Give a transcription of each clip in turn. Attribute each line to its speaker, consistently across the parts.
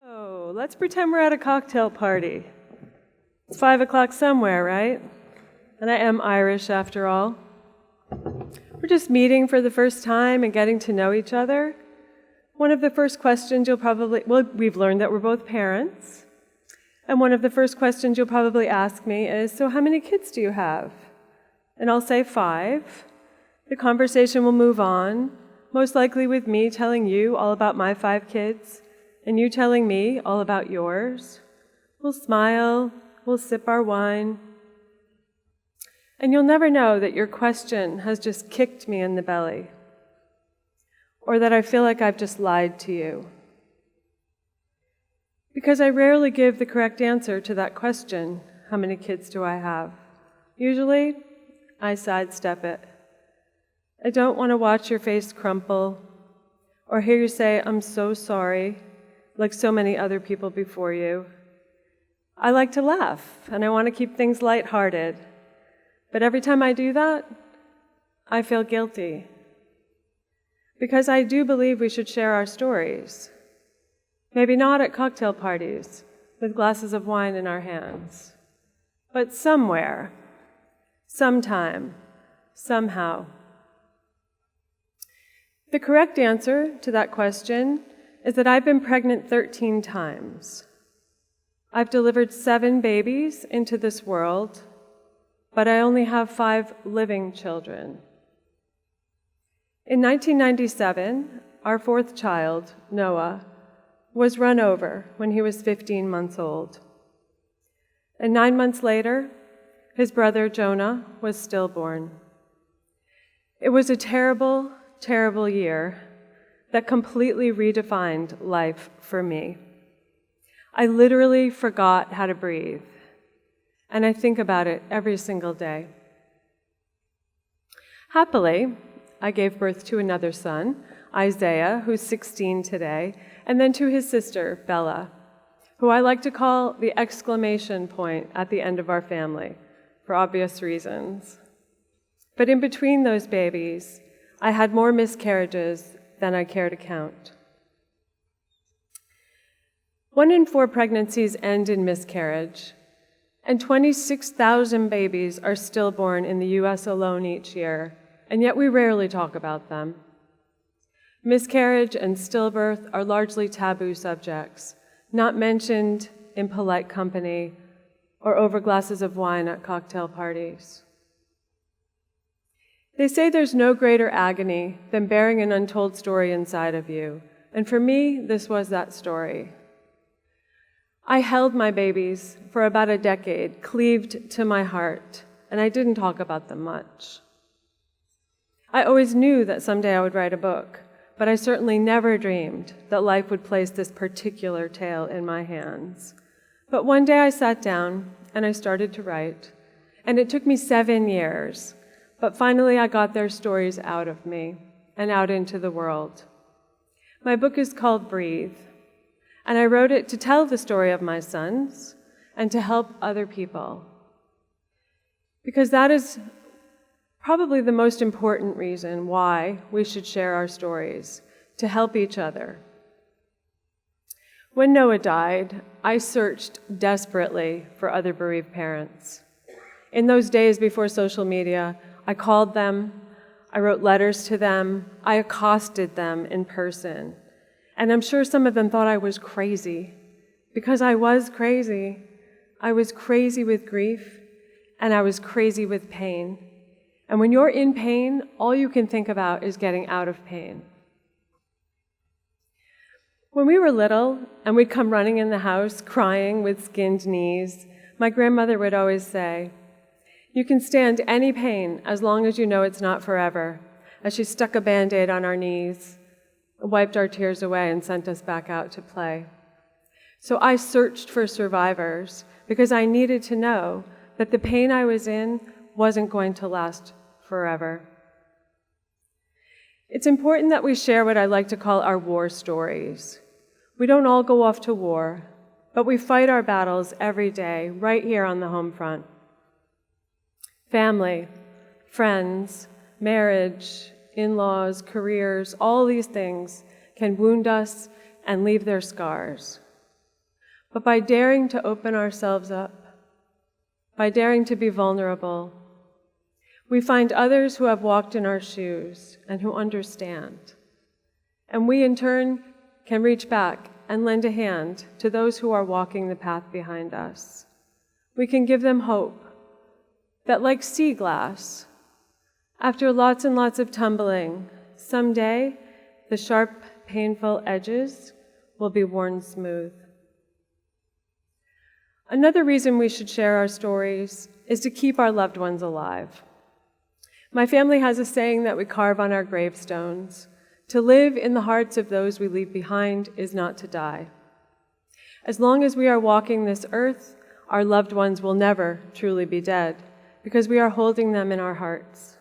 Speaker 1: So let's pretend we're at a cocktail party. It's 5 o'clock somewhere, right? And I am Irish after all. We're just meeting for the first time and getting to know each other. One of the first questions we've learned that we're both parents. And one of the first questions you'll probably ask me is, so how many kids do you have? And I'll say 5. The conversation will move on, most likely with me telling you all about my 5 kids, and you telling me all about yours. We'll smile, we'll sip our wine, and you'll never know that your question has just kicked me in the belly, or that I feel like I've just lied to you. Because I rarely give the correct answer to that question, how many kids do I have? Usually, I sidestep it. I don't want to watch your face crumple, or hear you say, I'm so sorry, like so many other people before you. I like to laugh, and I want to keep things lighthearted. But every time I do that, I feel guilty. Because I do believe we should share our stories. Maybe not at cocktail parties, with glasses of wine in our hands. But somewhere, sometime, somehow. The correct answer to that question is that I've been pregnant 13 times. I've delivered 7 babies into this world, but I only have 5 living children. In 1997, our 4th child, Noah, was run over when he was 15 months old. And 9 months later, his brother Jonah was stillborn. It was a terrible, terrible year that completely redefined life for me. I literally forgot how to breathe, and I think about it every single day. Happily, I gave birth to another son, Isaiah, who's 16 today, and then to his sister, Bella, who I like to call the exclamation point at the end of our family, for obvious reasons. But in between those babies, I had more miscarriages than I care to count. 1 in 4 pregnancies end in miscarriage, and 26,000 babies are stillborn in the US alone each year, and yet we rarely talk about them. Miscarriage and stillbirth are largely taboo subjects, not mentioned in polite company or over glasses of wine at cocktail parties. They say there's no greater agony than bearing an untold story inside of you, and for me, this was that story. I held my babies for about a decade, cleaved to my heart, and I didn't talk about them much. I always knew that someday I would write a book, but I certainly never dreamed that life would place this particular tale in my hands. But one day I sat down and I started to write, and it took me 7 years, but finally I got their stories out of me and out into the world. My book is called Breathe, and I wrote it to tell the story of my sons and to help other people. Because that is probably the most important reason why we should share our stories, to help each other. When Noah died, I searched desperately for other bereaved parents. In those days before social media, I called them, I wrote letters to them, I accosted them in person. And I'm sure some of them thought I was crazy, because I was crazy. I was crazy with grief, and I was crazy with pain. And when you're in pain, all you can think about is getting out of pain. When we were little, and we'd come running in the house, crying with skinned knees, my grandmother would always say, "You can stand any pain as long as you know it's not forever," as she stuck a Band-Aid on our knees, wiped our tears away, and sent us back out to play. So I searched for survivors because I needed to know that the pain I was in wasn't going to last forever. It's important that we share what I like to call our war stories. We don't all go off to war, but we fight our battles every day, right here on the home front. Family, friends, marriage, in-laws, careers, all these things can wound us and leave their scars. but by daring to open ourselves up, by daring to be vulnerable, we find others who have walked in our shoes and who understand. And we, in turn, can reach back and lend a hand to those who are walking the path behind us. We can give them hope that, like sea glass, after lots and lots of tumbling, someday the sharp, painful edges will be worn smooth. Another reason we should share our stories is to keep our loved ones alive. My family has a saying that we carve on our gravestones: to live in the hearts of those we leave behind is not to die. As long as we are walking this earth, our loved ones will never truly be dead, because we are holding them in our hearts.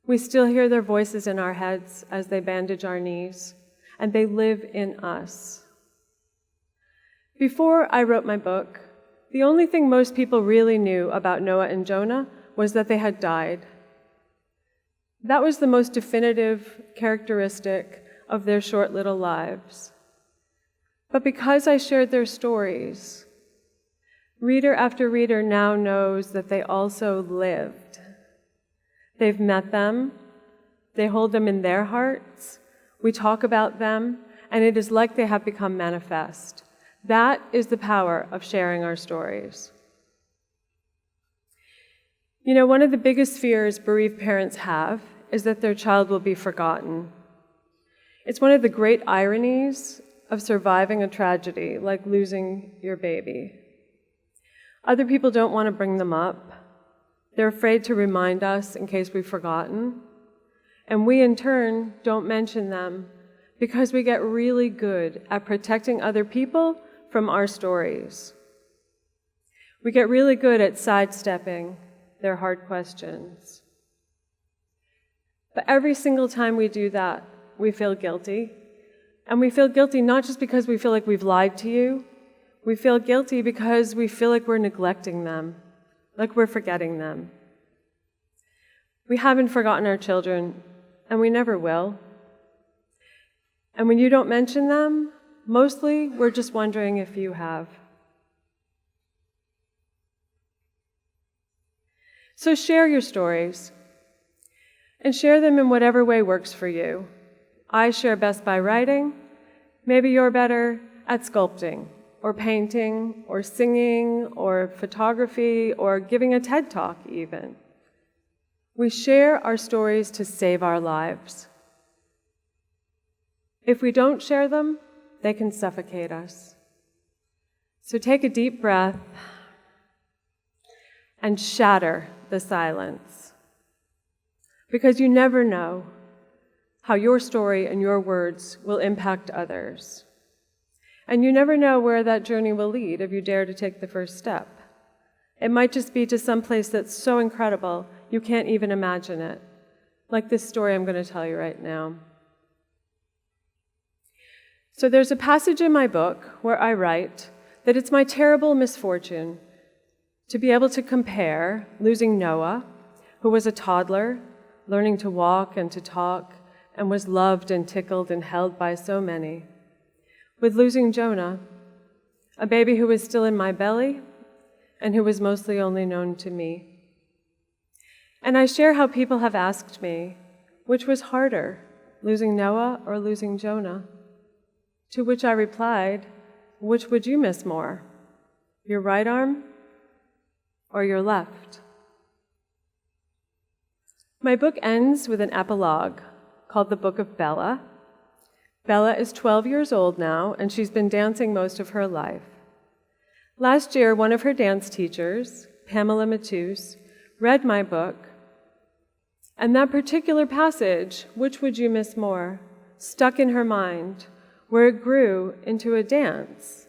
Speaker 1: We still hear their voices in our heads as they bandage our knees, and they live in us. Before I wrote my book, the only thing most people really knew about Noah and Jonah was that they had died. That was the most definitive characteristic of their short little lives. But because I shared their stories, reader after reader now knows that they also lived. They've met them, they hold them in their hearts, we talk about them, and it is like they have become manifest. That is the power of sharing our stories. You know, one of the biggest fears bereaved parents have is that their child will be forgotten. It's one of the great ironies of surviving a tragedy, like losing your baby. Other people don't want to bring them up. They're afraid to remind us in case we've forgotten. And we, in turn, don't mention them because we get really good at protecting other people from our stories. We get really good at sidestepping their hard questions. But every single time we do that, we feel guilty. And we feel guilty not just because we feel like we've lied to you. We feel guilty because we feel like we're neglecting them, like we're forgetting them. We haven't forgotten our children, and we never will. And when you don't mention them, mostly we're just wondering if you have. So share your stories, and share them in whatever way works for you. I share best by writing. Maybe you're better at sculpting, or painting, or singing, or photography, or giving a TED Talk even. We share our stories to save our lives. If we don't share them, they can suffocate us. So take a deep breath and shatter the silence. Because you never know how your story and your words will impact others. And you never know where that journey will lead if you dare to take the first step. It might just be to some place that's so incredible you can't even imagine it, like this story I'm going to tell you right now. So there's a passage in my book where I write that it's my terrible misfortune to be able to compare losing Noah, who was a toddler, learning to walk and to talk, and was loved and tickled and held by so many, with losing Jonah, a baby who was still in my belly and who was mostly only known to me. And I share how people have asked me, which was harder, losing Noah or losing Jonah? To which I replied, which would you miss more, your right arm or your left? My book ends with an epilogue called The Book of Bella. Bella is 12 years old now, and she's been dancing most of her life. Last year, one of her dance teachers, Pamela Matus, read my book, and that particular passage, which would you miss more, stuck in her mind, where it grew into a dance,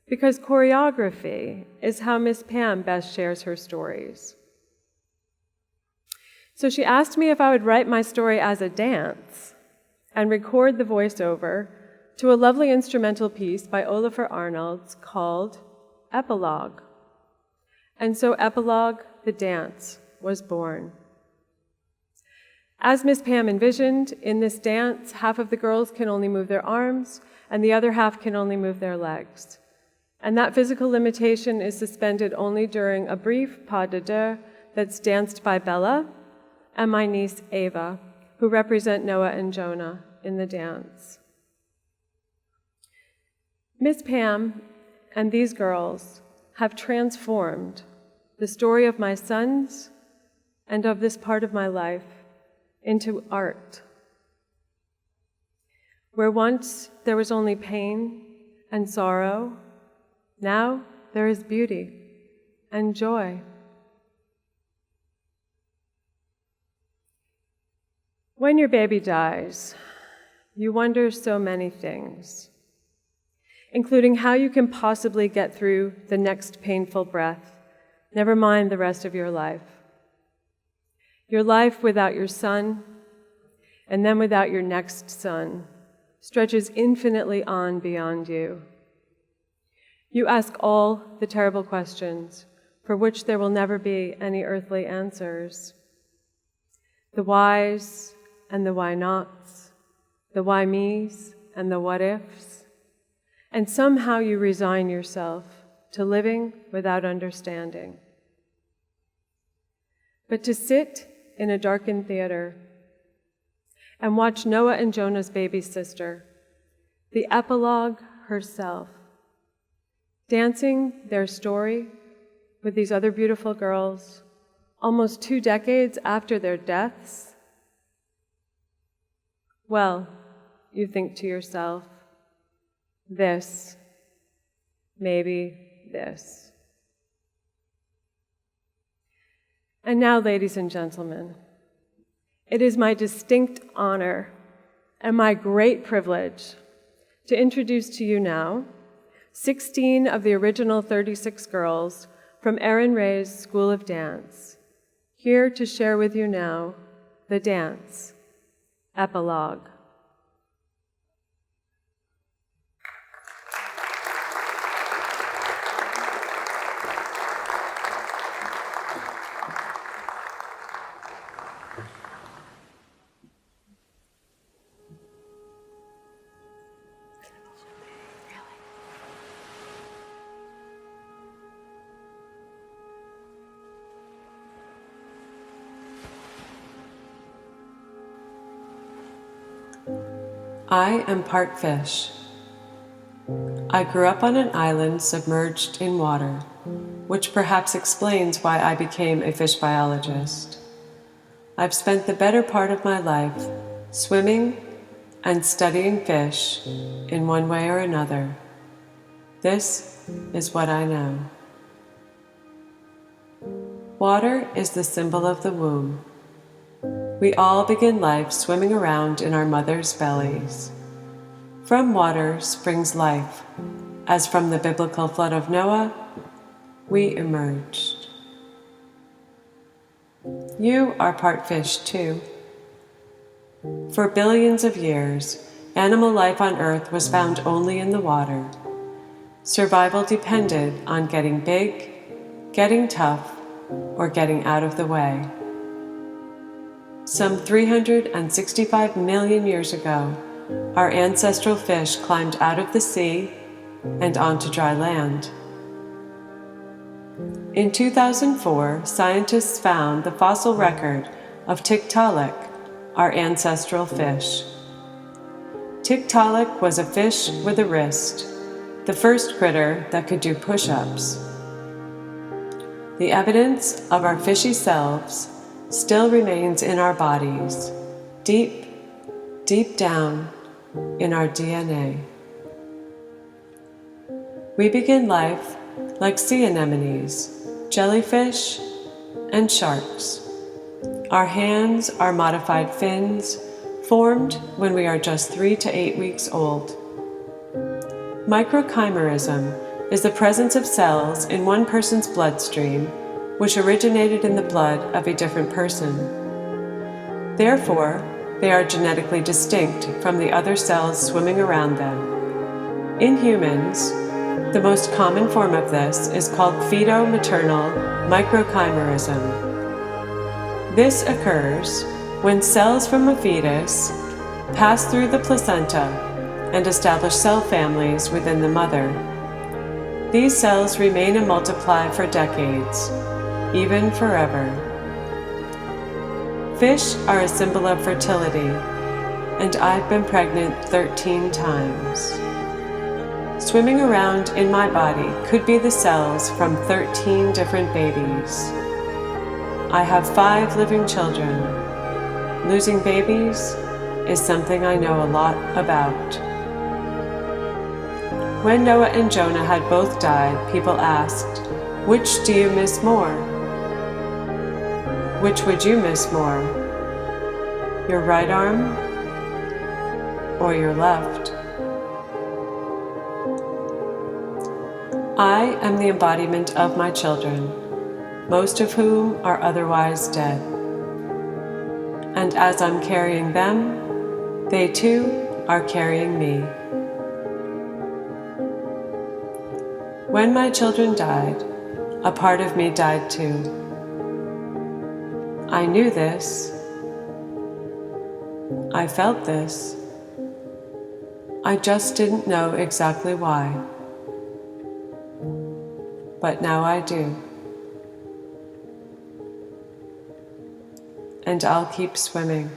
Speaker 1: because choreography is how Miss Pam best shares her stories. So she asked me if I would write my story as a dance and record the voiceover to a lovely instrumental piece by Olafur Arnalds called Epilogue. And so Epilogue, the dance, was born. As Miss Pam envisioned, in this dance, half of the girls can only move their arms, and the other half can only move their legs. And that physical limitation is suspended only during a brief pas de deux that's danced by Bella and my niece Ava, who represent Noah and Jonah in the dance. Miss Pam and these girls have transformed the story of my sons and of this part of my life into art. Where once there was only pain and sorrow, now there is beauty and joy. When your baby dies, you wonder so many things, including how you can possibly get through the next painful breath, never mind the rest of your life. Your life without your son, and then without your next son, stretches infinitely on beyond you. You ask all the terrible questions for which there will never be any earthly answers. The whys and the why nots, the why me's and the what ifs, and somehow you resign yourself to living without understanding. But to sit in a darkened theater and watch Noah and Jonah's baby sister, the Epilogue herself, dancing their story with these other beautiful girls almost 2 decades after their deaths, well, you think to yourself, this, maybe this. And now, ladies and gentlemen, it is my distinct honor and my great privilege to introduce to you now 16 of the original 36 girls from Erin Ray's School of Dance, here to share with you now the dance, Epilogue.
Speaker 2: I am part fish. I grew up on an island submerged in water, which perhaps explains why I became a fish biologist. I've spent the better part of my life swimming and studying fish in one way or another. This is what I know. Water is the symbol of the womb. We all begin life swimming around in our mother's bellies. From water springs life, as from the biblical flood of Noah, we emerged. You are part fish too. For billions of years, animal life on Earth was found only in the water. Survival depended on getting big, getting tough, or getting out of the way. Some 365 million years ago, our ancestral fish climbed out of the sea and onto dry land. In 2004, scientists found the fossil record of Tiktaalik, our ancestral fish. Tiktaalik was a fish with a wrist, the first critter that could do push-ups. The evidence of our fishy selves still remains in our bodies, deep, deep down in our DNA. We begin life like sea anemones, jellyfish, and sharks. Our hands are modified fins formed when we are just 3 to 8 weeks old. Microchimerism is the presence of cells in one person's bloodstream which originated in the blood of a different person. Therefore, they are genetically distinct from the other cells swimming around them. In humans, the most common form of this is called feto-maternal microchimerism. This occurs when cells from a fetus pass through the placenta and establish cell families within the mother. These cells remain and multiply for decades, even forever. Fish are a symbol of fertility, and I've been pregnant 13 times. Swimming around in my body could be the cells from 13 different babies. I have 5 living children. Losing babies is something I know a lot about. When Noah and Jonah had both died, people asked, "Which do you miss more?" Which would you miss more? Your right arm or your left? I am the embodiment of my children, most of whom are otherwise dead. And as I'm carrying them, they too are carrying me. When my children died, a part of me died too. I knew this. I felt this. I just didn't know exactly why. But now I do. And I'll keep swimming.